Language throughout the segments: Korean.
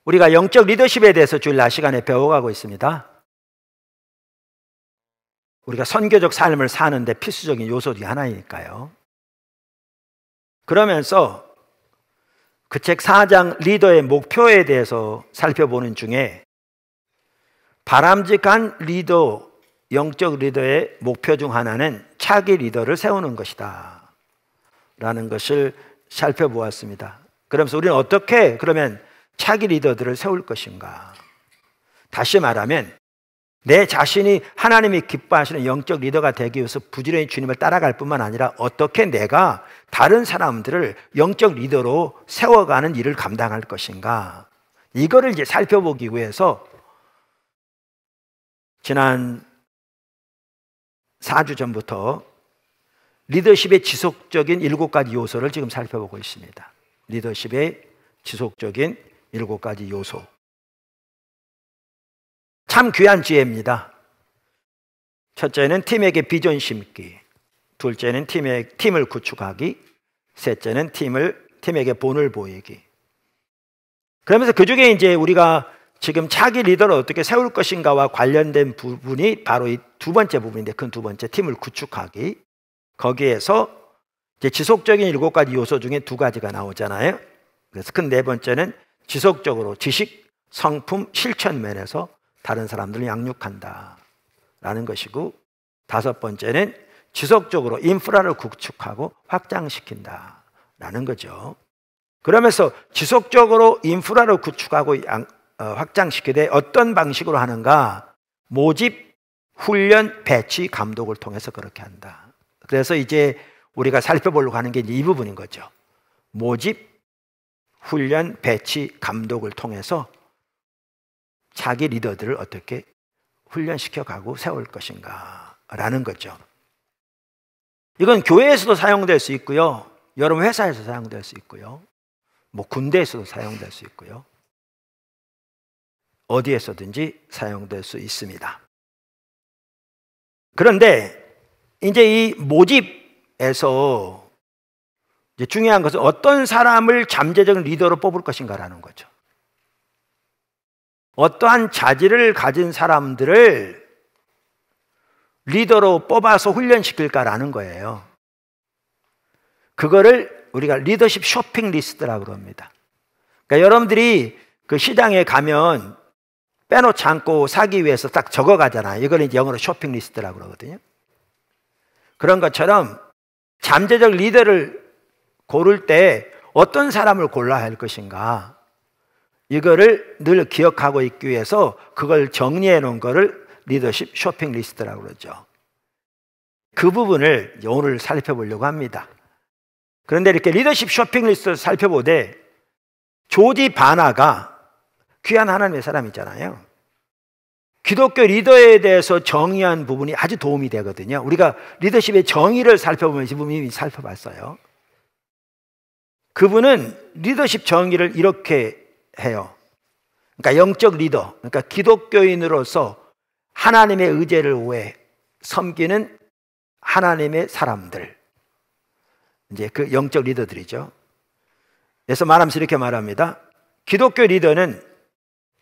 우리가 영적 리더십에 대해서 주일날 시간에 배워가고 있습니다. 우리가 선교적 삶을 사는데 필수적인 요소 중에 하나이니까요. 그러면서 그 책 4장 리더의 목표에 대해서 살펴보는 중에 바람직한 리더, 영적 리더의 목표 중 하나는 차기 리더를 세우는 것이다 라는 것을 살펴보았습니다. 그러면서 우리는 어떻게 그러면 차기 리더들을 세울 것인가? 다시 말하면 내 자신이 하나님이 기뻐하시는 영적 리더가 되기 위해서 부지런히 주님을 따라갈 뿐만 아니라 어떻게 내가 다른 사람들을 영적 리더로 세워가는 일을 감당할 것인가? 이거를 이제 살펴보기 위해서 지난 4주 전부터 리더십의 지속적인 7가지 요소를 지금 살펴보고 있습니다. 리더십의 지속적인 7가지 요소. 참 귀한 지혜입니다. 첫째는 팀에게 비전 심기, 둘째는 팀을 구축하기, 셋째는 팀에게 본을 보이기. 그러면서 그 중에 이제 우리가 지금 차기 리더를 어떻게 세울 것인가와 관련된 부분이 바로 이 두 번째 부분인데, 큰 두 번째, 팀을 구축하기. 거기에서 이제 지속적인 7가지 요소 중에 2가지가 나오잖아요. 그래서 큰 네 번째는 지속적으로 지식, 성품, 실천 면에서 다른 사람들을 양육한다 라는 것이고, 5번째는 지속적으로 인프라를 구축하고 확장시킨다 라는 거죠. 그러면서 지속적으로 인프라를 구축하고 확장시키되 어떤 방식으로 하는가? 모집, 훈련, 배치, 감독을 통해서 그렇게 한다. 그래서 이제 우리가 살펴보려고 하는 게 이제 이 부분인 거죠. 모집, 훈련, 배치, 감독을 통해서 자기 리더들을 어떻게 훈련시켜가고 세울 것인가 라는 거죠. 이건 교회에서도 사용될 수 있고요, 여러분 회사에서 사용될 수 있고요, 뭐 군대에서도 사용될 수 있고요, 어디에서든지 사용될 수 있습니다. 그런데 이제 이 모집에서 이제 중요한 것은 어떤 사람을 잠재적 리더로 뽑을 것인가라는 거죠. 어떠한 자질을 가진 사람들을 리더로 뽑아서 훈련시킬까라는 거예요. 그거를 우리가 리더십 쇼핑 리스트라고 합니다. 그러니까 여러분들이 그 시장에 가면 빼놓지 않고 사기 위해서 딱 적어가잖아요. 이걸 이제 영어로 쇼핑 리스트라고 그러거든요. 그런 것처럼 잠재적 리더를 고를 때 어떤 사람을 골라야 할 것인가, 이거를 늘 기억하고 있기 위해서 그걸 정리해 놓은 거를 리더십 쇼핑 리스트라고 그러죠. 그 부분을 오늘 살펴보려고 합니다. 그런데 이렇게 리더십 쇼핑 리스트를 살펴보되 조지 바나가 귀한 하나님의 사람이잖아요. 기독교 리더에 대해서 정의한 부분이 아주 도움이 되거든요. 우리가 리더십의 정의를 살펴보면 이 부분이 살펴봤어요. 그분은 리더십 정의를 이렇게 해요. 그러니까 영적 리더, 그러니까 기독교인으로서 하나님의 의제를 위해 섬기는 하나님의 사람들, 이제 그 영적 리더들이죠. 그래서 말하면서 이렇게 말합니다. 기독교 리더는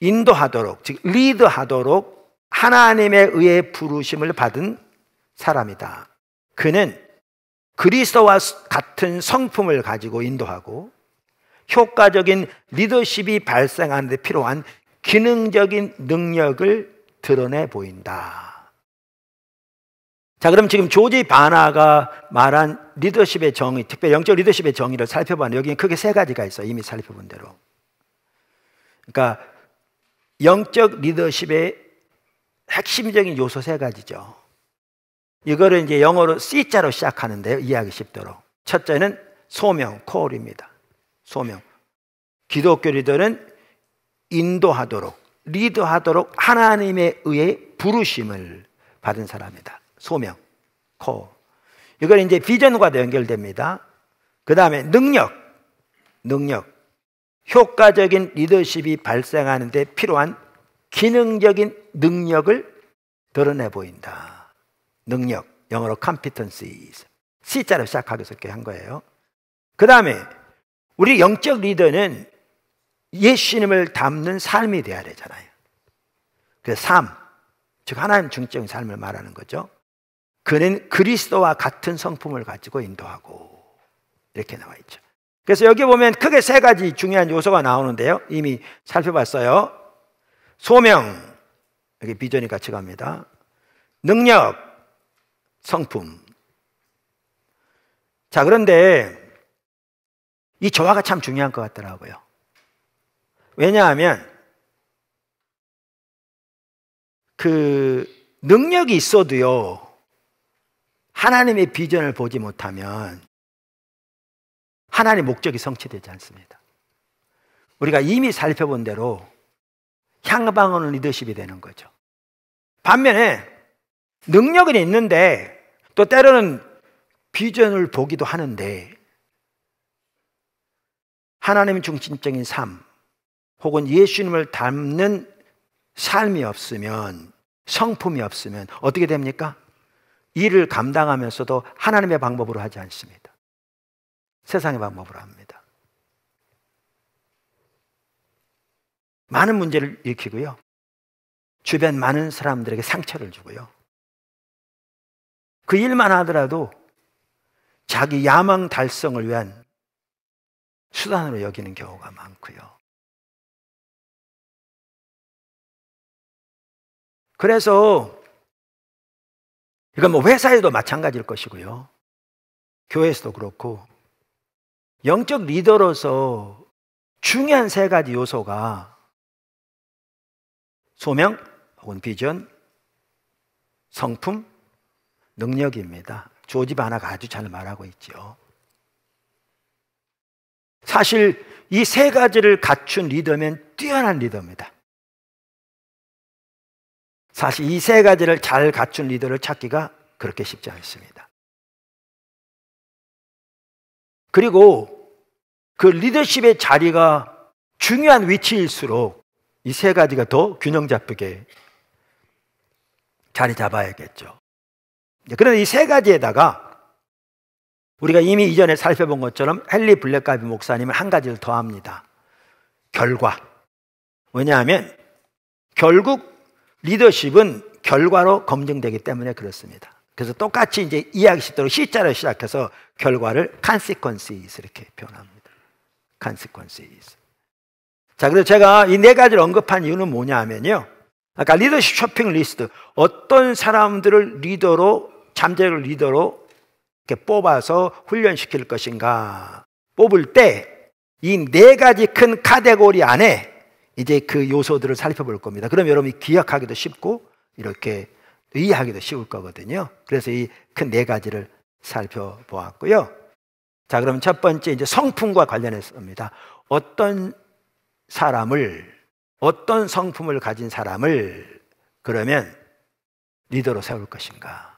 인도하도록, 즉 리드하도록 하나님에 의해 부르심을 받은 사람이다. 그는 그리스도와 같은 성품을 가지고 인도하고 효과적인 리더십이 발생하는 데 필요한 기능적인 능력을 드러내 보인다. 자, 그럼 지금 조지 바나가 말한 리더십의 정의, 특별히 영적 리더십의 정의를 살펴봤는데 여기는 크게 3가지가 있어요. 이미 살펴본 대로. 그러니까 영적 리더십의 핵심적인 요소 3가지죠. 이거를 이제 영어로 C자로 시작하는데요, 이해하기 쉽도록. 첫째는 소명, 콜입니다. 소명. 기독교 리더는 인도하도록, 리드하도록 하나님에 의해 부르심을 받은 사람이다. 소명, 콜. 이걸 이제 비전과도 연결됩니다. 그 다음에 능력. 효과적인 리더십이 발생하는 데 필요한 기능적인 능력을 드러내 보인다. 능력, 영어로 competencies. C자로 시작하면서 이렇게 한 거예요. 그 다음에 우리 영적 리더는 예수님을 닮는 삶이 돼야 되잖아요. 그래서 삶, 즉 하나님 중적인 삶을 말하는 거죠. 그는 그리스도와 같은 성품을 가지고 인도하고, 이렇게 나와 있죠. 그래서 여기 보면 크게 세 가지 중요한 요소가 나오는데요. 이미 살펴봤어요. 소명, 여기 비전이 같이 갑니다. 능력, 성품. 자, 그런데 이 조화가 참 중요한 것 같더라고요. 왜냐하면 그 능력이 있어도요, 하나님의 비전을 보지 못하면 하나님의 목적이 성취되지 않습니다. 우리가 이미 살펴본 대로 향방 오는 리더십이 되는 거죠. 반면에 능력은 있는데 또 때로는 비전을 보기도 하는데 하나님 중심적인 삶 혹은 예수님을 닮는 삶이 없으면, 성품이 없으면 어떻게 됩니까? 일을 감당하면서도 하나님의 방법으로 하지 않습니다. 세상의 방법으로 합니다. 많은 문제를 일으키고요, 주변 많은 사람들에게 상처를 주고요, 그 일만 하더라도 자기 야망 달성을 위한 수단으로 여기는 경우가 많고요. 그래서 이건 뭐 회사에도 마찬가지일 것이고요, 교회에서도 그렇고, 영적 리더로서 중요한 세 가지 요소가 소명 혹은 비전, 성품, 능력입니다. 조지 바나가 아주 잘 말하고 있죠. 사실 이 세 가지를 갖춘 리더면 뛰어난 리더입니다. 사실 이 세 가지를 잘 갖춘 리더를 찾기가 그렇게 쉽지 않습니다. 그리고 그 리더십의 자리가 중요한 위치일수록 이 세 가지가 더 균형 잡히게 자리 잡아야겠죠. 그런데 이 세 가지에다가 우리가 이미 이전에 살펴본 것처럼 헨리 블랙가비 목사님은 한 가지를 더합니다. 결과. 왜냐하면 결국 리더십은 결과로 검증되기 때문에 그렇습니다. 그래서 똑같이 이제 이해하기 쉽도록 C자로 시작해서 결과를 consequences 이렇게 표현합니다. consequences. 자, 그래서 제가 이 네 가지를 언급한 이유는 뭐냐 하면요, 아까 리더십 쇼핑 리스트, 어떤 사람들을 리더로, 잠재력 리더로 이렇게 뽑아서 훈련시킬 것인가 뽑을 때 이 네 가지 큰 카테고리 안에 이제 그 요소들을 살펴볼 겁니다. 그럼 여러분이 기억하기도 쉽고 이렇게 이해하기도 쉬울 거거든요. 그래서 이 큰 네 가지를 살펴보았고요. 자, 그럼 첫 번째 이제 성품과 관련해서입니다. 어떤 사람을, 어떤 성품을 가진 사람을 그러면 리더로 세울 것인가,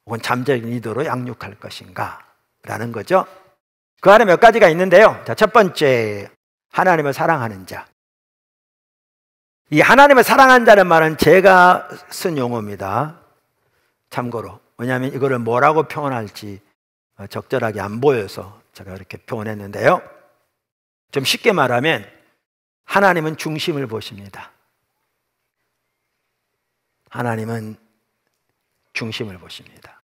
혹은 잠재적 리더로 양육할 것인가 라는 거죠. 그 안에 몇 가지가 있는데요. 자, 첫 번째, 하나님을 사랑하는 자. 이 하나님을 사랑하는 자는 말은 제가 쓴 용어입니다. 참고로. 왜냐하면 이거를 뭐라고 표현할지 적절하게 안 보여서 제가 이렇게 표현했는데요. 좀 쉽게 말하면 하나님은 중심을 보십니다. 하나님은 중심을 보십니다.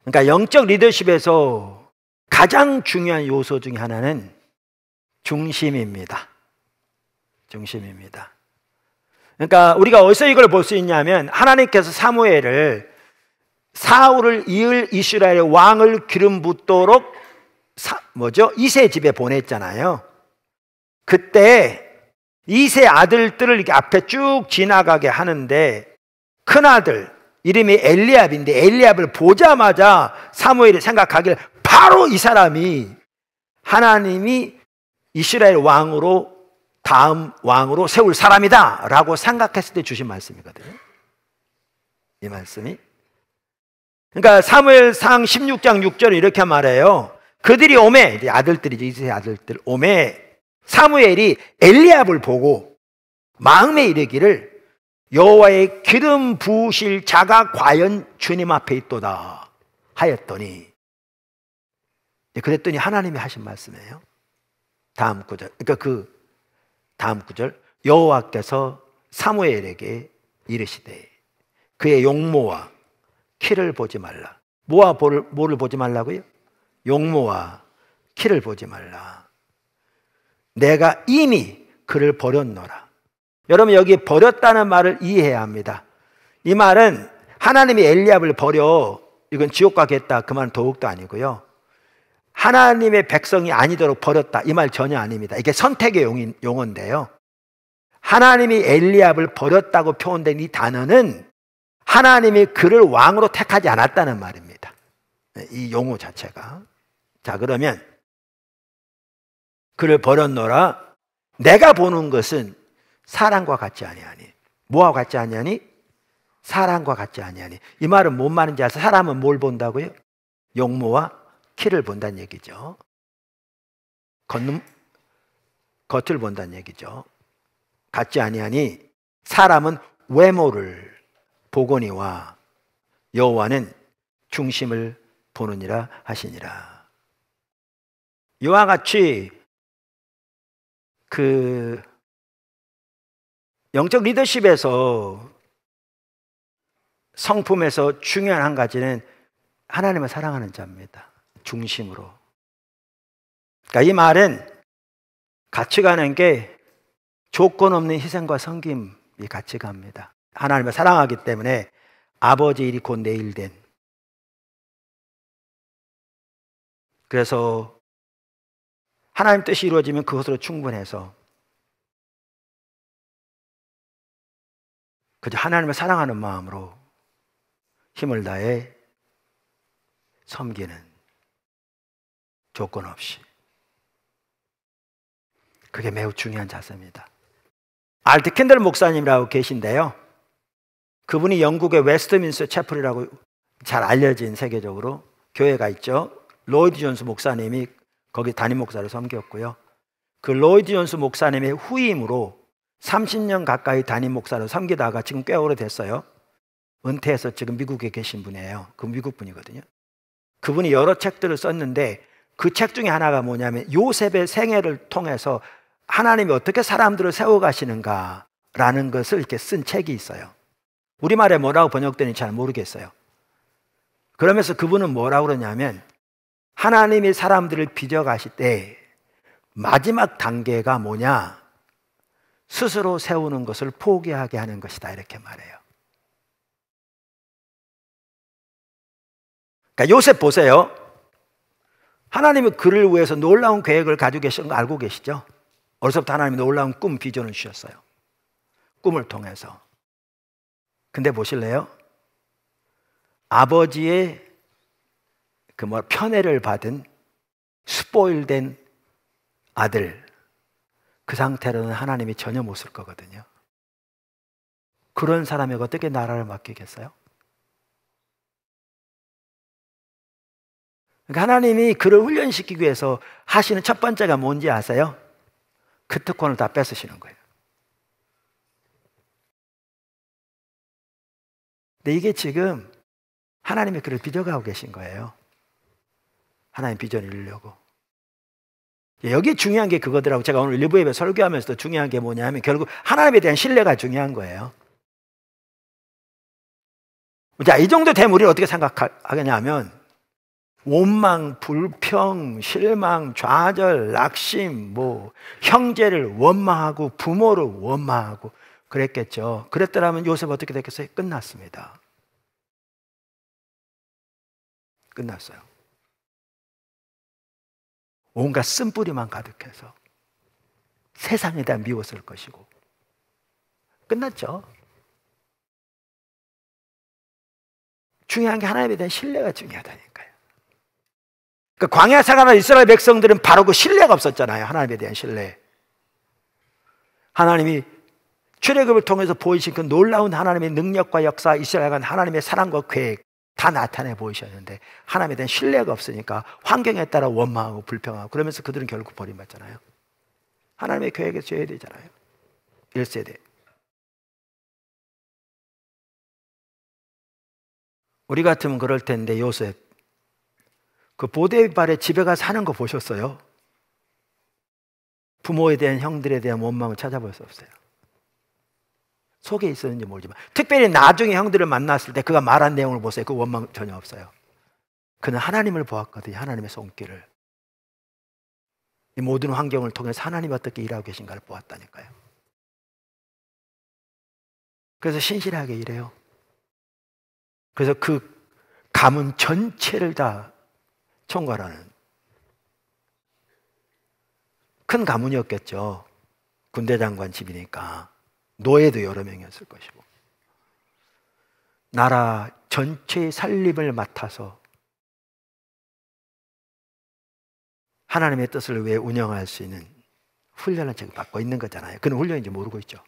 그러니까 영적 리더십에서 가장 중요한 요소 중에 하나는 중심입니다. 중심입니다. 그러니까 우리가 어디서 이걸 볼 수 있냐면, 하나님께서 사무엘을 사울을 이을 이스라엘의 왕을 기름 붓도록 이세 집에 보냈잖아요. 그때 이세 아들들을 이렇게 앞에 쭉 지나가게 하는데, 큰 아들 이름이 엘리압인데 엘리압을 보자마자 사무엘이 생각하길 바로 이 사람이 하나님이 이스라엘 왕으로, 다음 왕으로 세울 사람이다 라고 생각했을 때 주신 말씀이거든요, 이 말씀이. 그러니까 사무엘상 16장 6절에 이렇게 말해요. 그들이 오매, 이제 아들들이죠, 이세 아들들 오매, 사무엘이 엘리압을 보고 마음에 이르기를 여호와의 기름 부으실 자가 과연 주님 앞에 있도다 하였더니, 그랬더니 하나님이 하신 말씀이에요. 다음 구절. 그러니까 그 다음 구절. 여호와께서 사무엘에게 이르시되 그의 용모와 키를 보지 말라. 뭐를 보지 말라고요? 용모와 키를 보지 말라. 내가 이미 그를 버렸노라. 여러분, 여기 버렸다는 말을 이해해야 합니다. 이 말은 하나님이 엘리압을 버려, 이건 지옥 가겠다, 그 말은 더욱도 아니고요. 하나님의 백성이 아니도록 버렸다, 이 말 전혀 아닙니다. 이게 선택의 용어인데요. 하나님이 엘리압을 버렸다고 표현된 이 단어는 하나님이 그를 왕으로 택하지 않았다는 말입니다. 이 용어 자체가. 자, 그러면 그를 버렸노라. 내가 보는 것은 사람과 같지 아니하니. 뭐와 같지 아니하니? 사람과 같지 아니하니. 이 말은 뭔 말인지 아세요? 사람은 뭘 본다고요? 용모와 키를 본다는 얘기죠. 겉을 본다는 얘기죠. 같지 아니하니 사람은 외모를 보거니와 여호와는 중심을 보느니라 하시니라. 이와 같이 그 영적 리더십에서, 성품에서 중요한 한 가지는 하나님을 사랑하는 자입니다. 중심으로. 그러니까 이 말은 가치가는 게 조건 없는 희생과 섬김이 가치가입니다. 하나님을 사랑하기 때문에 아버지 일이 곧 내 일 된. 그래서 하나님 뜻이 이루어지면 그것으로 충분해서 그저 하나님을 사랑하는 마음으로 힘을 다해 섬기는, 조건 없이. 그게 매우 중요한 자세입니다. 알트 캔들 목사님이라고 계신데요. 그분이 영국의 웨스트민스터 채플이라고 잘 알려진 세계적으로 교회가 있죠. 로이드 존스 목사님이 거기 담임 목사를 섬겼고요. 그 로이드 존스 목사님의 후임으로 30년 가까이 담임 목사를 섬기다가 지금 꽤 오래됐어요. 은퇴해서 지금 미국에 계신 분이에요. 그 미국 분이거든요. 그분이 여러 책들을 썼는데 그 책 중에 하나가 뭐냐면 요셉의 생애를 통해서 하나님이 어떻게 사람들을 세워가시는가라는 것을 이렇게 쓴 책이 있어요. 우리말에 뭐라고 번역되는지 잘 모르겠어요. 그러면서 그분은 뭐라고 그러냐면 하나님이 사람들을 빚어가실 때 마지막 단계가 뭐냐? 스스로 세우는 것을 포기하게 하는 것이다, 이렇게 말해요. 그러니까 요셉 보세요. 하나님이 그를 위해서 놀라운 계획을 가지고 계신 거 알고 계시죠? 어려서부터 하나님이 놀라운 꿈, 비전을 주셨어요. 꿈을 통해서. 근데 보실래요? 아버지의 편애를 받은 스포일된 아들, 그 상태로는 하나님이 전혀 못 쓸 거거든요. 그런 사람에게 어떻게 나라를 맡기겠어요? 그러니까 하나님이 그를 훈련시키기 위해서 하시는 첫 번째가 뭔지 아세요? 그 특권을 다 뺏으시는 거예요. 근데 이게 지금 하나님이 그를 빚어가고 계신 거예요. 하나님 비전을 이루려고. 여기 중요한 게 그거더라고. 제가 오늘 일부 예배 설교하면서도 중요한 게 뭐냐면 결국 하나님에 대한 신뢰가 중요한 거예요. 자, 이 정도 되면 우리는 어떻게 생각하겠냐 하면 원망, 불평, 실망, 좌절, 낙심, 형제를 원망하고 부모를 원망하고 그랬겠죠. 그랬더라면 요셉 어떻게 됐겠어요? 끝났습니다. 끝났어요. 온갖 쓴뿌리만 가득해서 세상에 대한 미웠을 것이고 끝났죠. 중요한 게 하나님에 대한 신뢰가 중요하다니까요. 그러니까 광야 생활하는 이스라엘 백성들은 바로 그 신뢰가 없었잖아요. 하나님에 대한 신뢰. 하나님이 출애굽을 통해서 보이신 그 놀라운 하나님의 능력과 역사, 이스라엘과 하나님의 사랑과 계획 다 나타내 보이셨는데 하나님에 대한 신뢰가 없으니까 환경에 따라 원망하고 불평하고 그러면서 그들은 결국 버림받잖아요. 하나님의 계획에 져야 되잖아요. 1세대. 우리 같으면 그럴 텐데 요셉 그 보디발의 집에 가서 사는 거 보셨어요? 부모에 대한 형들에 대한 원망을 찾아볼 수 없어요. 속에 있었는지 모르지만 특별히 나중에 형들을 만났을 때 그가 말한 내용을 보세요. 그 원망 전혀 없어요. 그는 하나님을 보았거든요. 하나님의 손길을. 이 모든 환경을 통해서 하나님이 어떻게 일하고 계신가를 보았다니까요. 그래서 신실하게 일해요. 그래서 그 가문 전체를 다 총괄하는 큰 가문이었겠죠. 군대 장관 집이니까 노예도 여러 명이었을 것이고 나라 전체의 살림을 맡아서 하나님의 뜻을 위해 운영할 수 있는 훈련을 지금 받고 있는 거잖아요. 그는 훈련인지 모르고 있죠.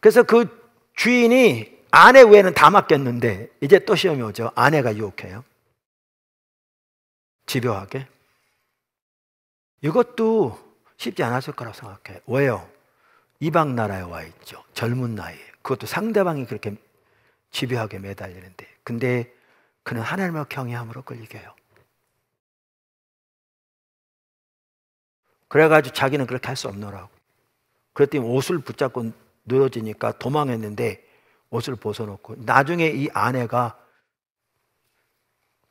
그래서 그 주인이 아내 외에는 다 맡겼는데 이제 또 시험이 오죠. 아내가 유혹해요. 집요하게. 이것도 쉽지 않았을 거라고 생각해요. 왜요? 이방 나라에 와 있죠. 젊은 나이에. 그것도 상대방이 그렇게 집요하게 매달리는데. 근데 그는 하나님을 경외함으로 끌리게요. 그래가지고 자기는 그렇게 할 수 없노라고. 그랬더니 옷을 붙잡고 늘어지니까 도망했는데 옷을 벗어놓고 나중에 이 아내가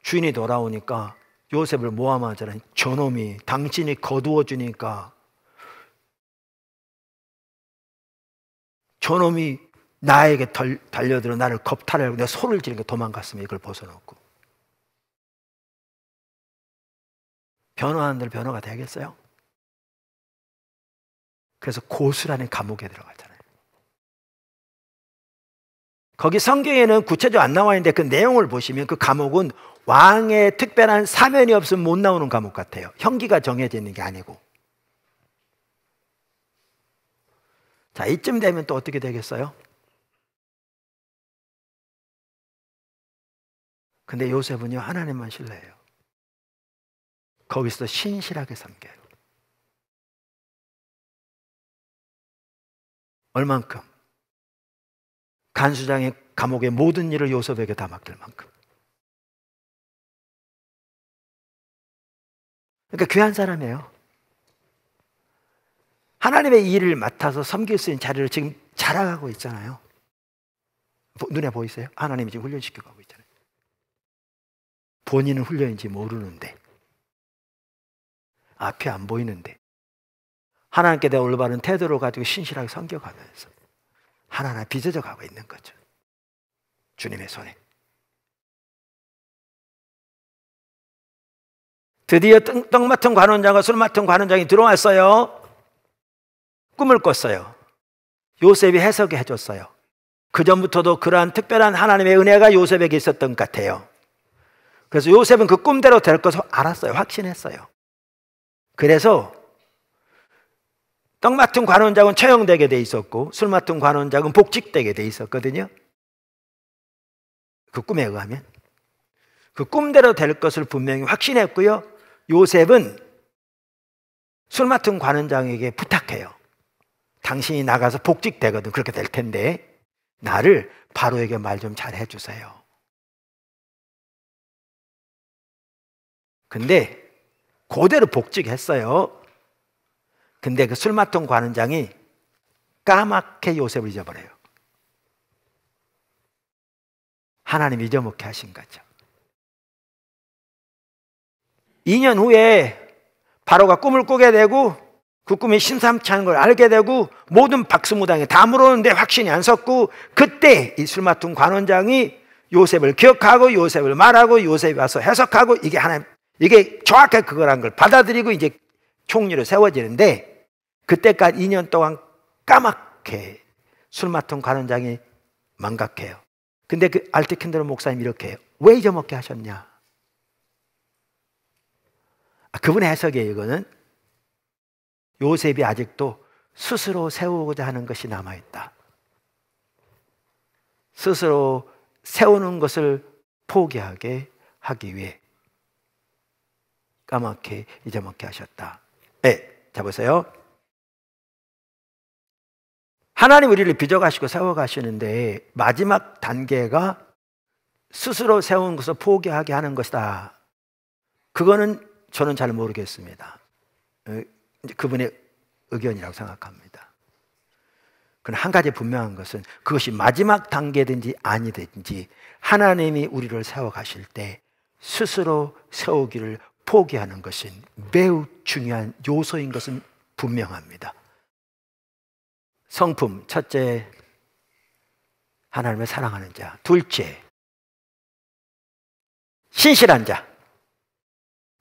주인이 돌아오니까 요셉을 모함하잖아요. 저놈이 당신이 거두어 주니까 저놈이 나에게 달려들어 나를 겁탈하려고 내가 소를 지르니까 도망갔으면 이걸 벗어놓고. 변호하는 대로 변호가 되겠어요? 그래서 고수라는 감옥에 들어가잖아요. 거기 성경에는 구체적으로 안 나와 있는데 그 내용을 보시면 그 감옥은 왕의 특별한 사면이 없으면 못 나오는 감옥 같아요. 형기가 정해져 있는 게 아니고. 자, 이쯤 되면 또 어떻게 되겠어요? 근데 요셉은요, 하나님만 신뢰해요. 거기서 신실하게 섬겨요. 얼만큼? 간수장의 감옥의 모든 일을 요셉에게 다 맡길 만큼. 그러니까 귀한 사람이에요. 하나님의 일을 맡아서 섬길 수 있는 자리를 지금 자라가고 있잖아요. 눈에 보이세요? 하나님이 지금 훈련시키고 가고 있잖아요. 본인은 훈련인지 모르는데, 앞이 안 보이는데 하나님께 대한 올바른 태도를 가지고 신실하게 섬겨가면서 하나하나 빚어져 가고 있는 거죠. 주님의 손에. 드디어 떡 맡은 관원장과 술 맡은 관원장이 들어왔어요. 꿈을 꿨어요. 요셉이 해석해 해줬어요. 그 전부터도 그러한 특별한 하나님의 은혜가 요셉에게 있었던 것 같아요. 그래서 요셉은 그 꿈대로 될 것을 알았어요. 확신했어요. 그래서 떡 맡은 관원장은 처형되게 돼 있었고 술 맡은 관원장은 복직되게 돼 있었거든요. 그 꿈에 의하면 그 꿈대로 될 것을 분명히 확신했고요. 요셉은 술 맡은 관원장에게 부탁해요. 당신이 나가서 복직되거든. 그렇게 될 텐데 나를 바로에게 말 좀 잘 해주세요. 근데 그대로 복직했어요. 근데 그 술 맡은 관원장이 까맣게 요셉을 잊어버려요. 하나님 잊어먹게 하신 거죠. 2년 후에 바로가 꿈을 꾸게 되고 그 꿈이 심상치 않은 걸 알게 되고 모든 박수무당이 다 물었는데 확신이 안 섰고 그때 이 술 맡은 관원장이 요셉을 기억하고 요셉을 말하고 요셉이 와서 해석하고 이게 하나님 이게 정확하게 그거란 걸 받아들이고 이제 총리로 세워지는데 그때까지 2년 동안 까맣게 술 맡은 관원장이 망각해요. 근데 그 알테킨드로 목사님 이렇게 해요. 왜 잊어먹게 하셨냐? 그분의 해석이에요. 이거는 요셉이 아직도 스스로 세우고자 하는 것이 남아있다. 스스로 세우는 것을 포기하게 하기 위해 까맣게 잊어먹게 하셨다. 네, 자 보세요. 하나님 우리를 빚어가시고 세워가시는데 마지막 단계가 스스로 세운 것을 포기하게 하는 것이다. 그거는 저는 잘 모르겠습니다. 그분의 의견이라고 생각합니다. 그러나 한 가지 분명한 것은 그것이 마지막 단계든지 아니든지 하나님이 우리를 세워가실 때 스스로 세우기를 포기하는 것은 매우 중요한 요소인 것은 분명합니다. 성품, 첫째, 하나님을 사랑하는 자. 둘째, 신실한 자.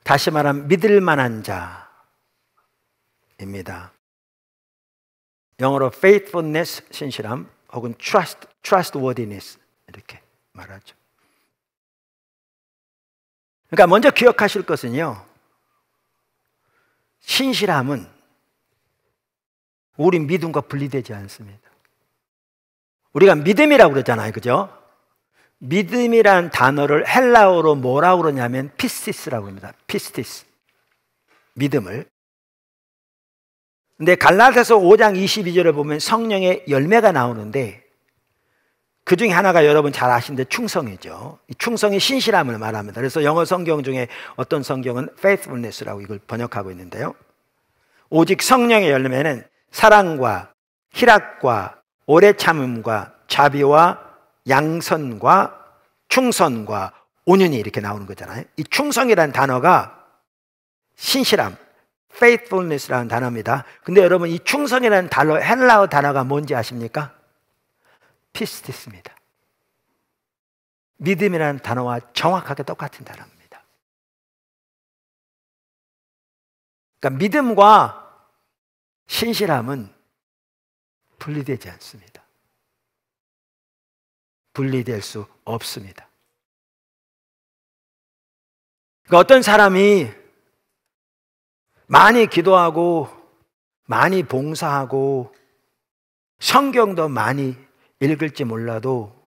다시 말하면 믿을 만한 자입니다. 영어로 faithfulness, 신실함, 혹은 trustworthiness 이렇게 말하죠. 그러니까 먼저 기억하실 것은요, 신실함은 우리 믿음과 분리되지 않습니다. 우리가 믿음이라고 그러잖아요, 그죠? 믿음이란 단어를 헬라어로 뭐라고 그러냐면 피스티스라고 합니다. 피스티스, 믿음을. 근데 갈라디아서 5장 22절에 보면 성령의 열매가 나오는데 그 중에 하나가 여러분 잘 아시는데 충성이죠. 이 충성이 신실함을 말합니다. 그래서 영어 성경 중에 어떤 성경은 faithfulness라고 이걸 번역하고 있는데요. 오직 성령의 열매는 사랑과 희락과 오래 참음과 자비와 양선과 충성과 온유니 이렇게 나오는 거잖아요. 이 충성이라는 단어가 신실함, faithfulness라는 단어입니다. 근데 여러분 이 충성이라는 단어, 헬라어 단어가 뭔지 아십니까? 피스티스입니다. 믿음이라는 단어와 정확하게 똑같은 단어입니다. 그러니까 믿음과 신실함은 분리되지 않습니다. 분리될 수 없습니다. 그러니까 어떤 사람이 많이 기도하고 많이 봉사하고 성경도 많이 읽을지 몰라도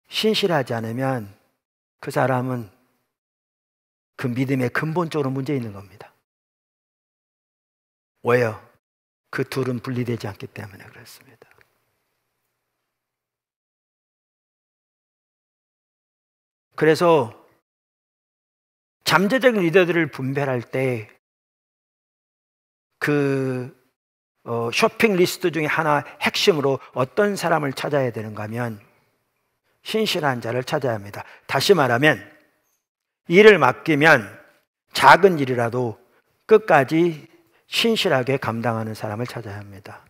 신실하지 않으면 그 사람은 그 믿음의 근본적으로 문제 있는 겁니다. 왜요? 그 둘은 분리되지 않기 때문에 그렇습니다. 그래서 잠재적인 리더들을 분별할 때 그 쇼핑 리스트 중에 하나 핵심으로 어떤 사람을 찾아야 되는가 하면 신실한 자를 찾아야 합니다. 다시 말하면 일을 맡기면 작은 일이라도 끝까지 신실하게 감당하는 사람을 찾아야 합니다.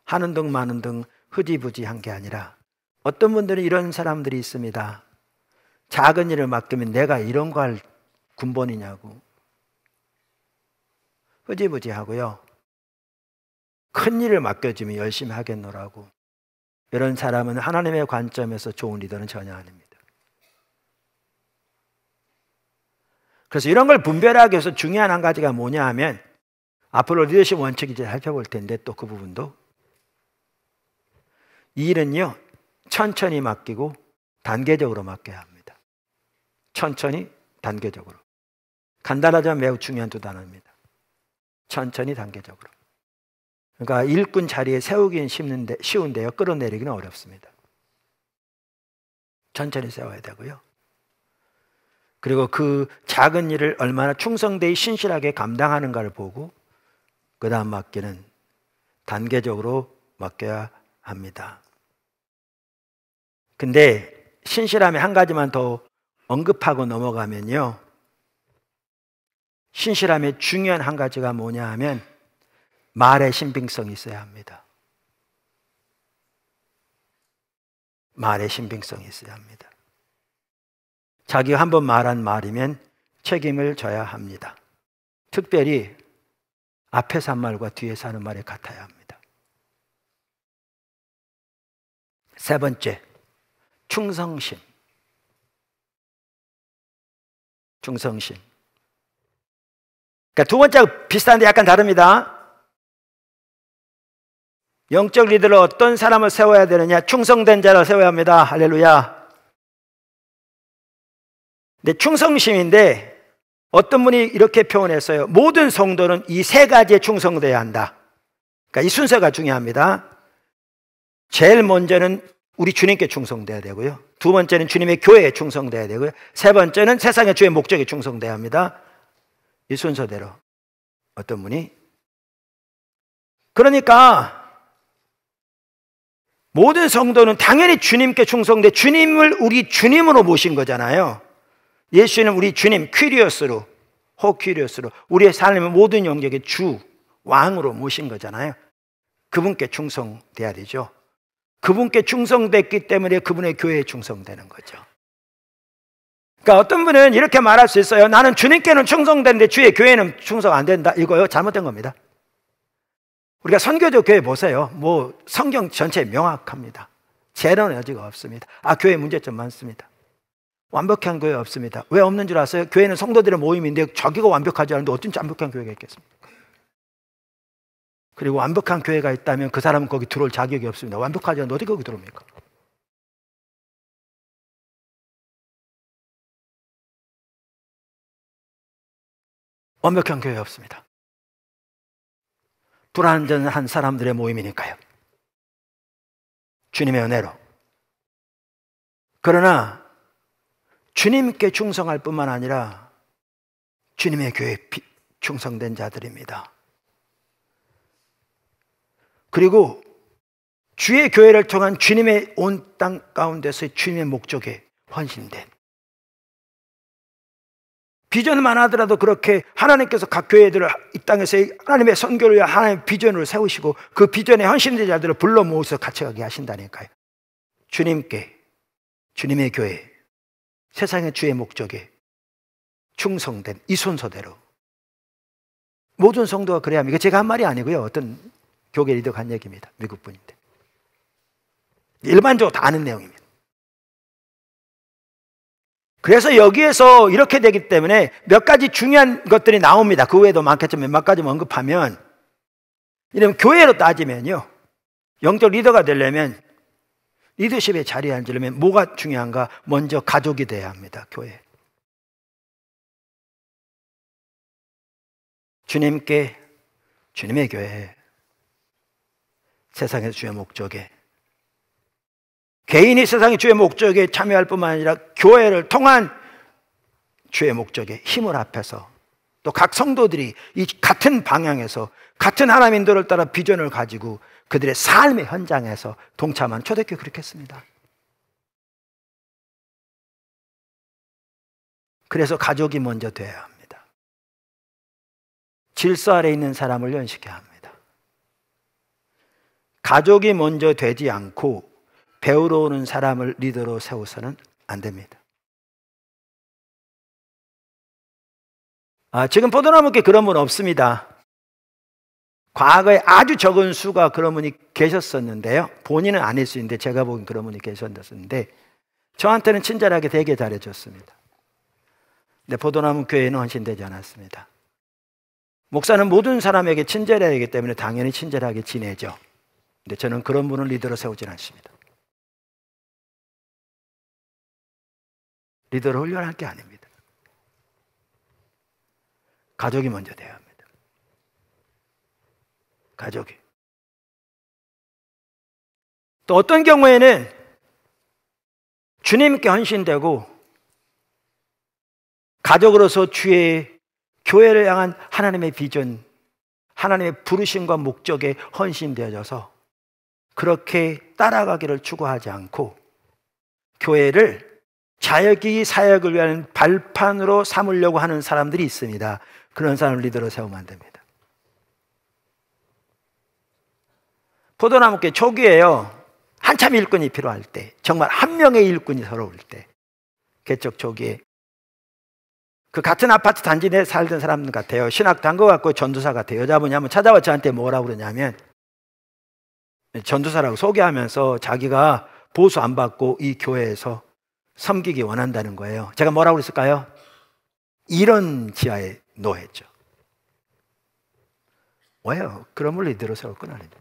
하는 등 마는 등 흐지부지한 게 아니라 어떤 분들은 이런 사람들이 있습니다. 작은 일을 맡기면 내가 이런 거 할 군번이냐고 흐지부지하고요. 큰 일을 맡겨주면 열심히 하겠노라고. 이런 사람은 하나님의 관점에서 좋은 리더는 전혀 아닙니다. 그래서 이런 걸 분별하기 위해서 중요한 한 가지가 뭐냐 하면 앞으로 리더십 원칙 이제 살펴볼 텐데 또 그 부분도 이 일은요 천천히 맡기고 단계적으로 맡겨야 합니다. 천천히 단계적으로. 간단하지만 매우 중요한 두 단어입니다. 천천히 단계적으로. 그러니까 일꾼 자리에 세우기는 쉬운데요 끌어내리기는 어렵습니다. 천천히 세워야 되고요. 그리고 그 작은 일을 얼마나 충성되이 신실하게 감당하는가를 보고 그 다음 맡기는 단계적으로 맡겨야 합니다. 근데 신실함에 한 가지만 더 언급하고 넘어가면요, 신실함의 중요한 한 가지가 뭐냐 하면 말의 신빙성이 있어야 합니다. 말의 신빙성이 있어야 합니다. 자기가 한번 말한 말이면 책임을 져야 합니다. 특별히 앞에서 한 말과 뒤에서 하는 말이 같아야 합니다. 세 번째, 충성심. 충성심. 그러니까 두 번째하고 비슷한데 약간 다릅니다. 영적 리더로 어떤 사람을 세워야 되느냐? 충성된 자를 세워야 합니다. 할렐루야. 근데 충성심인데 어떤 분이 이렇게 표현했어요. 모든 성도는 이 세 가지에 충성돼야 한다. 그러니까 이 순서가 중요합니다. 제일 먼저는 우리 주님께 충성돼야 되고요. 두 번째는 주님의 교회에 충성돼야 되고요. 세 번째는 세상의 주의 목적에 충성돼야 합니다. 이 순서대로. 어떤 분이. 그러니까 모든 성도는 당연히 주님께 충성돼 주님을 우리 주님으로 모신 거잖아요. 예수는 우리 주님 퀴리오스로, 호퀴리오스로 우리의 삶의 모든 영역의 주, 왕으로 모신 거잖아요. 그분께 충성돼야 되죠. 그분께 충성됐기 때문에 그분의 교회에 충성되는 거죠. 그러니까 어떤 분은 이렇게 말할 수 있어요. 나는 주님께는 충성되는데 주의 교회는 충성 안 된다. 이거요, 잘못된 겁니다. 우리가 선교적 교회 보세요. 뭐 성경 전체에 명확합니다. 재론의 여지가 없습니다. 교회 문제점 많습니다. 완벽한 교회 없습니다. 왜 없는 줄 아세요? 교회는 성도들의 모임인데 자기가 완벽하지 않은데 어쩐지 완벽한 교회가 있겠습니까? 그리고 완벽한 교회가 있다면 그 사람은 거기 들어올 자격이 없습니다. 완벽하지 않은데 어디 거기 들어옵니까? 완벽한 교회 없습니다. 불완전한 사람들의 모임이니까요. 주님의 은혜로. 그러나 주님께 충성할 뿐만 아니라 주님의 교회에 충성된 자들입니다. 그리고 주의 교회를 통한 주님의 온 땅 가운데서의 주님의 목적에 헌신된, 비전만 하더라도 그렇게 하나님께서 각 교회들을 이 땅에서 하나님의 선교를 위한 하나님의 비전을 세우시고 그 비전에 헌신된 자들을 불러 모아서 같이 가게 하신다니까요. 주님께, 주님의 교회, 세상의 주의 목적에 충성된 이 순서대로 모든 성도가 그래야 합니다. 이거 제가 한 말이 아니고요. 어떤 교계 리더가 한 얘기입니다. 미국 분인데. 일반적으로 다 아는 내용입니다. 그래서 여기에서 이렇게 되기 때문에 몇 가지 중요한 것들이 나옵니다. 그 외에도 많겠지만 몇 가지만 언급하면, 이러면 교회로 따지면요, 영적 리더가 되려면, 리더십에 자리에 앉으려면 뭐가 중요한가? 먼저 가족이 돼야 합니다. 교회. 주님께, 주님의 교회, 세상의 주의 목적에, 개인이 세상의 주의 목적에 참여할 뿐만 아니라 교회를 통한 주의 목적에 힘을 합해서 또 각 성도들이 이 같은 방향에서 같은 하나님 인도를 따라 비전을 가지고 그들의 삶의 현장에서 동참한 초대교회 그렇게 했습니다. 그래서 가족이 먼저 되어야 합니다. 질서 아래 있는 사람을 연식해야 합니다. 가족이 먼저 되지 않고 배우러 오는 사람을 리더로 세워서는 안 됩니다. 지금 포도나무께 그런 분 없습니다. 과거에 아주 적은 수가 그런 분이 계셨었는데요. 본인은 아닐 수 있는데 제가 보기엔 그런 분이 계셨었는데 저한테는 친절하게 되게 잘해줬습니다. 근데 포도나무 교회는 헌신되지 않았습니다. 목사는 모든 사람에게 친절해야 하기 때문에 당연히 친절하게 지내죠. 근데 저는 그런 분을 리더로 세우진 않습니다. 리더를 훈련할 게 아닙니다. 가족이 먼저 돼야 합니다. 가족이. 또 어떤 경우에는 주님께 헌신되고 가족으로서 주의 교회를 향한 하나님의 비전, 하나님의 부르심과 목적에 헌신되어져서 그렇게 따라가기를 추구하지 않고 교회를 자기 사역을 위한 발판으로 삼으려고 하는 사람들이 있습니다. 그런 사람을 리더로 세우면 안 됩니다. 포도나무교회 초기에요, 한참 일꾼이 필요할 때, 정말 한 명의 일꾼이 서러울 때, 개척 초기에 그 같은 아파트 단지 내에 살던 사람 같아요. 신학도 한 것 같고 전도사 같아요. 여자분이 한번 찾아와 저한테 뭐라고 그러냐면, 전도사라고 소개하면서 자기가 보수 안 받고 이 교회에서 섬기기 원한다는 거예요. 제가 뭐라고 그랬을까요? 이런 지하에 놓였죠. 왜요? 그런 걸 리더로 세울 건 아닙니다.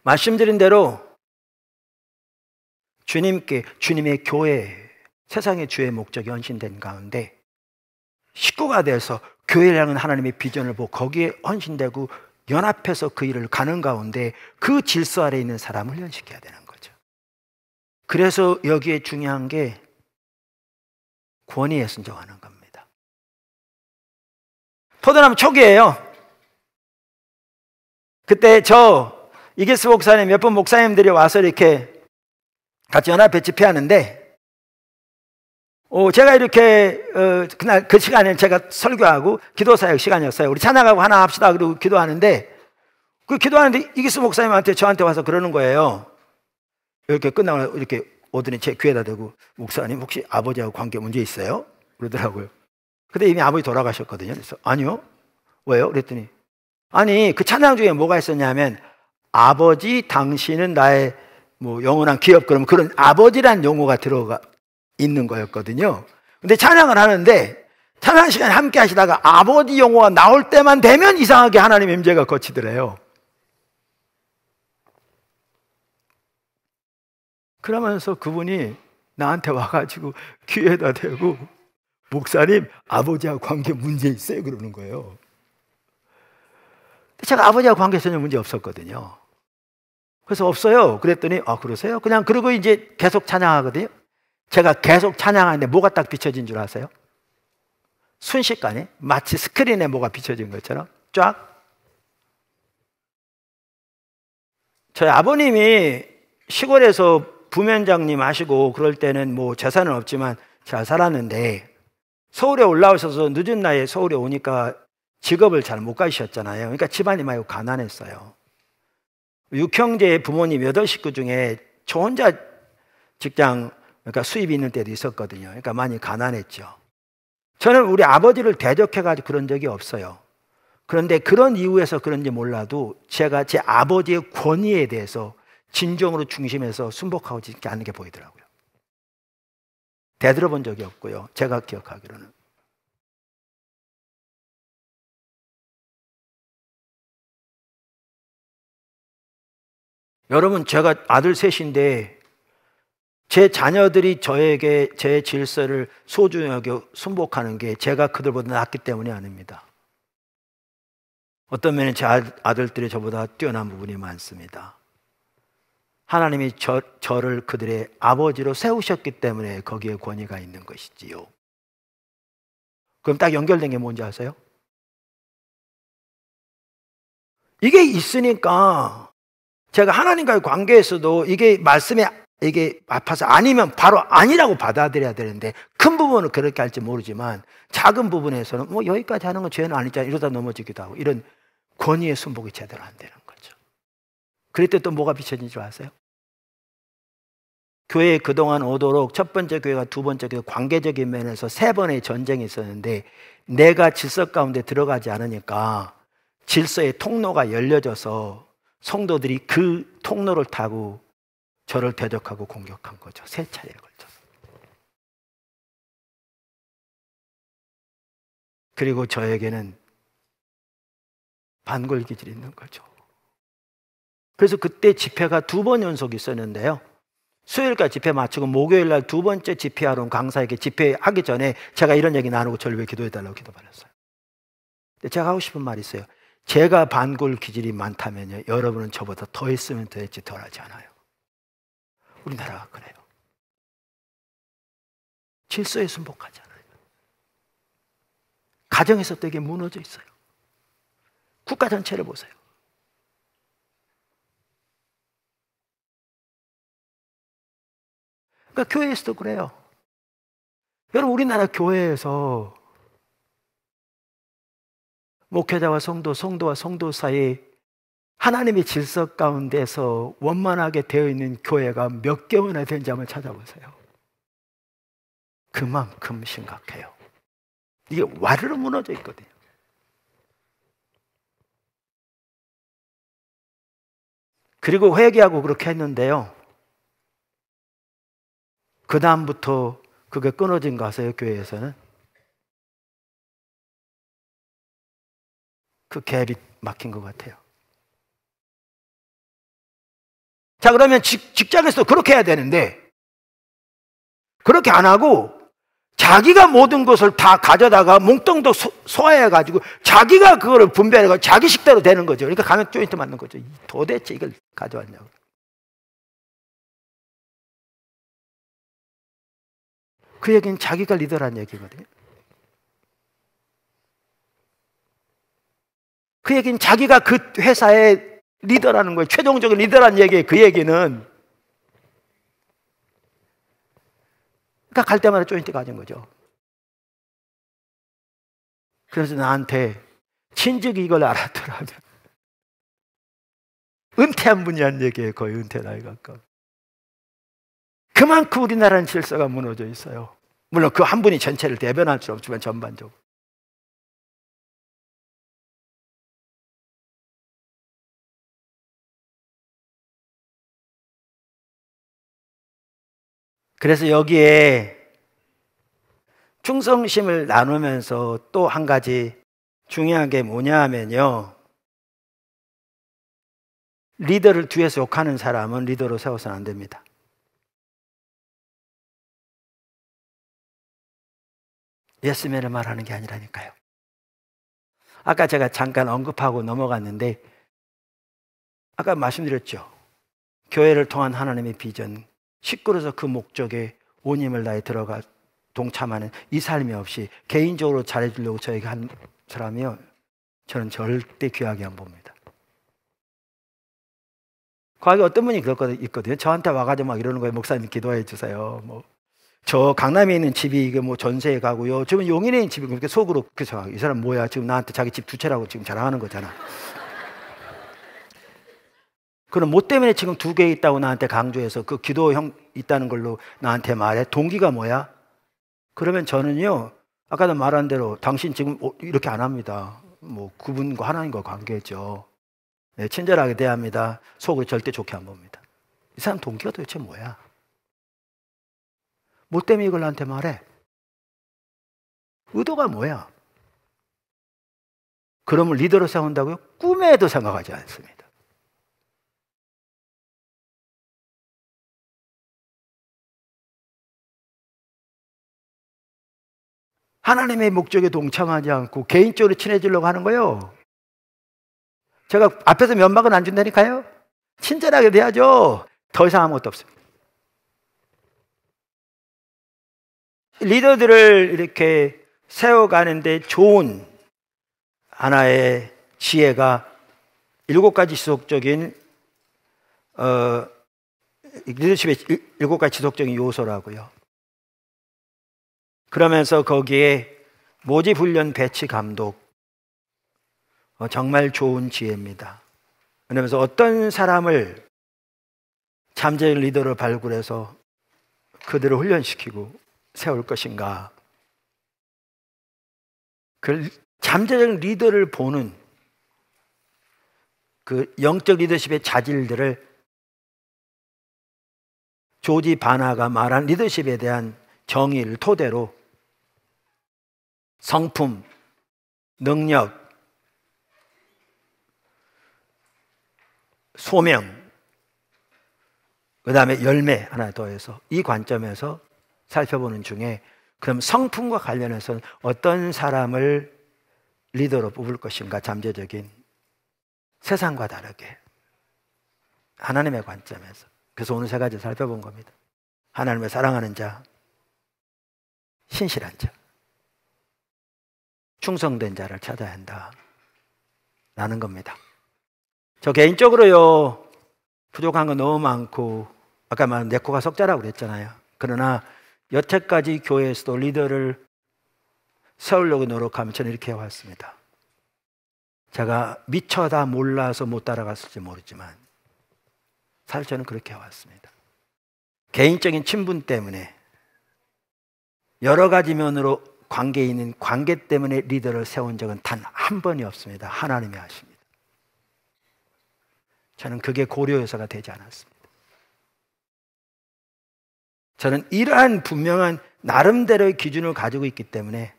말씀드린 대로 주님께, 주님의 교회, 세상의 주의 목적이 헌신된 가운데 식구가 돼서 교회를 향한 하나님의 비전을 보고 거기에 헌신되고 연합해서 그 일을 가는 가운데 그 질서 아래 있는 사람을 훈련시켜야 되는 거죠. 그래서 여기에 중요한 게 권위에 순종하는 겁니다. 포도나무 초기예요. 그때 이길수 목사님, 몇 분 목사님들이 와서 이렇게 같이 연합회 집회하는데, 제가 이렇게 그날 그 시간에 제가 설교하고 기도사역 시간이었어요. 우리 찬양하고 하나 합시다. 그리고 기도하는데, 그 기도하는데 이길수 목사님한테 저한테 와서 그러는 거예요. 이렇게 끝나고 이렇게 오더니 제 귀에다 대고, 목사님 혹시 아버지하고 관계 문제 있어요? 그러더라고요. 근데 이미 아버지 돌아가셨거든요. 그래서 아니요. 왜요? 그랬더니 아니 그 찬양 중에 뭐가 있었냐면, 아버지 당신은 나의 뭐 영원한 기업, 그러면 그런 아버지란 용어가 들어가 있는 거였거든요. 근데 찬양을 하는데 찬양 시간에 함께 하시다가 아버지 용어가 나올 때만 되면 이상하게 하나님의 임재가 거치더래요. 그러면서 그분이 나한테 와가지고 귀에다 대고, 목사님 아버지하고 관계 문제 있어요? 그러는 거예요. 제가 아버지하고 관계 전혀 문제 없었거든요. 그래서 없어요. 그랬더니 그러세요? 그냥 그러고 이제 계속 찬양하거든요. 제가 계속 찬양하는데 뭐가 딱 비춰진 줄 아세요? 순식간에 마치 스크린에 뭐가 비춰진 것처럼 쫙. 저희 아버님이 시골에서 부면장님 하시고 그럴 때는 뭐 재산은 없지만 잘 살았는데, 서울에 올라오셔서 늦은 나이에 서울에 오니까 직업을 잘 못 가지셨잖아요. 그러니까 집안이 많이 가난했어요. 6형제의 부모님 8식구 중에 저 혼자 직장, 그러니까 수입이 있는 때도 있었거든요. 그러니까 많이 가난했죠. 저는 우리 아버지를 대적해가지고 그런 적이 없어요. 그런데 그런 이유에서 그런지 몰라도 제가 제 아버지의 권위에 대해서 진정으로 중심에서 순복하고 있지 않는 게 보이더라고요. 대들어본 적이 없고요. 제가 기억하기로는. 여러분, 제가 아들 셋인데 제 자녀들이 저에게 제 질서를 소중히 여겨 순복하는 게 제가 그들보다 낫기 때문이 아닙니다. 어떤 면에 제 아들들이 저보다 뛰어난 부분이 많습니다. 하나님이 저를 그들의 아버지로 세우셨기 때문에 거기에 권위가 있는 것이지요. 그럼 딱 연결된 게 뭔지 아세요? 이게 있으니까 제가 하나님과의 관계에서도 이게 말씀에 이게 아파서 아니면 바로 아니라고 받아들여야 되는데, 큰 부분은 그렇게 할지 모르지만 작은 부분에서는 뭐 여기까지 하는 건 죄는 아니잖아 이러다 넘어지기도 하고, 이런 권위의 순복이 제대로 안 되는 거죠. 그럴 때 또 뭐가 비춰진 줄 아세요? 교회에 그동안 오도록 첫 번째 교회가 두 번째 교회 관계적인 면에서 3번의 전쟁이 있었는데, 내가 질서 가운데 들어가지 않으니까 질서의 통로가 열려져서 성도들이 그 통로를 타고 저를 대적하고 공격한 거죠. 3차례에 걸쳐서. 그리고 저에게는 반골 기질이 있는 거죠. 그래서 그때 집회가 2번 연속 있었는데요. 수요일까지 집회 마치고 목요일 날 2번째 집회하러 온 강사에게 집회하기 전에 제가 이런 얘기 나누고 저를 왜 기도해달라고 기도받았어요. 근데 제가 하고 싶은 말이 있어요. 제가 반골 기질이 많다면요, 여러분은 저보다 더 했으면 더 했지 덜 하지 않아요. 우리나라가 그래요. 질서에 순복하지 않아요. 가정에서 되게 무너져 있어요. 국가 전체를 보세요. 그러니까 교회에서도 그래요. 여러분, 우리나라 교회에서 목회자와 성도, 성도와 성도 사이 하나님의 질서 가운데서 원만하게 되어 있는 교회가 몇 개월이나 된지 한번 찾아보세요. 그만큼 심각해요. 이게 와르르 무너져 있거든요. 그리고 회개하고 그렇게 했는데요, 그 다음부터 그게 끊어진 거 아세요? 교회에서는 그 갭이 막힌 것 같아요. 자, 그러면 직장에서도 그렇게 해야 되는데 그렇게 안 하고 자기가 모든 것을 다 가져다가 몽땅도 소화해가지고 자기가 그거를 분배해가지고 자기 식대로 되는 거죠. 그러니까 가면 조인트 맞는 거죠. 도대체 이걸 가져왔냐고. 그 얘기는 자기가 리더란 얘기거든요. 그 얘기는 자기가 그 회사의 리더라는 거예요. 최종적인 리더란 얘기예요. 그 얘기는. 그러니까 갈 때마다 조인트 가진 거죠. 그래서 나한테 친직이 이걸 알았더라면 은퇴한 분이란 얘기예요. 거의 은퇴 나이 가까워. 그만큼 우리나라는 질서가 무너져 있어요. 물론 그 한 분이 전체를 대변할 수 없지만 전반적으로. 그래서 여기에 충성심을 나누면서 또 한 가지 중요한 게 뭐냐 하면요, 리더를 뒤에서 욕하는 사람은 리더로 세워서는 안 됩니다. 예스맨을 말하는 게 아니라니까요. 아까 제가 잠깐 언급하고 넘어갔는데, 아까 말씀드렸죠. 교회를 통한 하나님의 비전, 식구로서 그 목적에 온 힘을 다해 들어가 동참하는 이 삶이 없이 개인적으로 잘해주려고 저에게 한 사람이요, 저는 절대 귀하게 안 봅니다. 과거에 어떤 분이 있거든요. 저한테 와가지고 막 이러는 거예요. 목사님 기도해 주세요. 저 강남에 있는 집이 이게 전세에 가고요. 지금 용인에 있는 집이 그렇게 속으로 그래서 이 사람 뭐야? 지금 나한테 자기 집 두 채라고 지금 자랑하는 거잖아. 그럼 뭐 때문에 지금 두 개 있다고 나한테 강조해서 그 기도형 있다는 걸로 나한테 말해? 동기가 뭐야? 그러면 저는요, 아까도 말한 대로 당신 지금 이렇게 안 합니다. 그분과 하나님과 관계죠. 네, 친절하게 대합니다. 속을 절대 좋게 안 봅니다. 이 사람 동기가 도대체 뭐야? 뭐 때문에 이걸 나한테 말해? 의도가 뭐야? 그러면 리더로 세운다고요? 꿈에도 생각하지 않습니다. 하나님의 목적에 동참하지 않고 개인적으로 친해지려고 하는 거예요. 제가 앞에서 면박은 안 준다니까요. 친절하게 돼야죠. 더 이상 아무것도 없습니다. 리더들을 이렇게 세워가는데 좋은 하나의 지혜가 7가지 지속적인 리더십의 7가지 지속적인 요소라고요. 그러면서 거기에 모집 훈련 배치 감독, 정말 좋은 지혜입니다. 그러면서 어떤 사람을 잠재적 리더로 발굴해서 그들을 훈련시키고 세울 것인가. 그 잠재적 리더를 보는 그 영적 리더십의 자질들을 조지 바나가 말한 리더십에 대한 정의를 토대로 성품, 능력, 소명, 그 다음에 열매 하나 더해서 이 관점에서 살펴보는 중에 그럼 성품과 관련해서는 어떤 사람을 리더로 뽑을 것인가, 잠재적인 세상과 다르게 하나님의 관점에서. 그래서 오늘 3가지 살펴본 겁니다. 하나님을 사랑하는 자, 신실한 자, 충성된 자를 찾아야 한다 라는 겁니다. 저 개인적으로요, 부족한 거 너무 많고 아까 말한 내 코가 석자라고 그랬잖아요. 그러나 여태까지 교회에서도 리더를 세우려고 노력하면 저는 이렇게 해왔습니다. 제가 미처 다 몰라서 못 따라갔을지 모르지만 사실 저는 그렇게 해왔습니다. 개인적인 친분 때문에 여러 가지 면으로 관계에 있는 관계 때문에 리더를 세운 적은 단 한 번이 없습니다. 하나님이 하십니다. 저는 그게 고려 요소가 되지 않았습니다. 저는 이러한 분명한 나름대로의 기준을 가지고 있기 때문에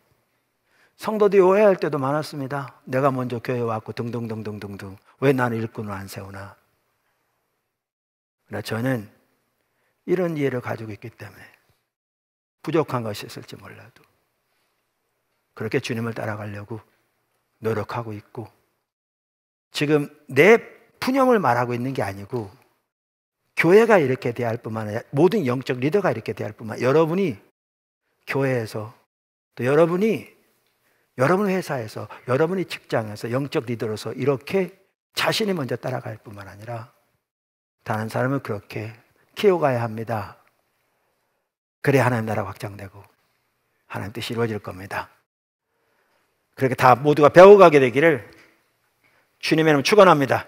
성도들이 오해할 때도 많았습니다. 내가 먼저 교회에 왔고 등등등등등등 왜 나는 일꾼을 안 세우나. 그러나 저는 이런 이해를 가지고 있기 때문에 부족한 것이 있을지 몰라도 그렇게 주님을 따라가려고 노력하고 있고, 지금 내 푸념을 말하고 있는 게 아니고 교회가 이렇게 대할 뿐만 아니라 모든 영적 리더가 이렇게 대할 뿐만 아니라 여러분이 교회에서, 또 여러분이 여러분 회사에서, 여러분이 직장에서, 영적 리더로서 이렇게 자신이 먼저 따라갈 뿐만 아니라 다른 사람을 그렇게 키워가야 합니다. 그래야 하나님 나라가 확장되고 하나님 뜻이 이루어질 겁니다. 그렇게 다 모두가 배워가게 되기를 주님의 이름으로 축원합니다.